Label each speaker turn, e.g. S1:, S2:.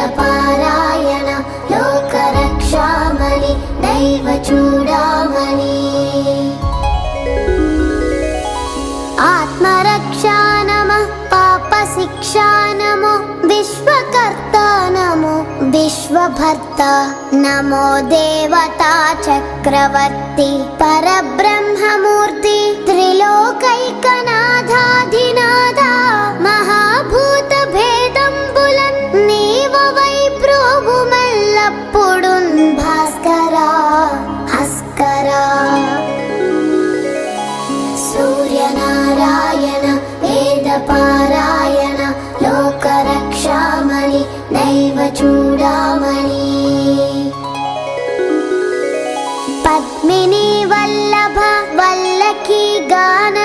S1: వేదపారాయణ లోకరక్షామణి దైవ చూడామణి ఆత్మరక్షా నమః పాప శిక్షా నమో విశ్వకర్త నమో విశ్వభర్త నమో దేవతా చక్రవర్తి పరబ్రహ్మమూర్తి త్రిలోకైకనాథాధినాథ మహాభూత భేదంబులన్ నీవవై ప్రోభుమెల్లప్పుడున్ భాస్కరా హస్కరా సూర్యనారాయణ వేదపారాయణ లోకరక్షామణి దైవ చూడామణి పద్మిని వల్లభ వల్లకి గాన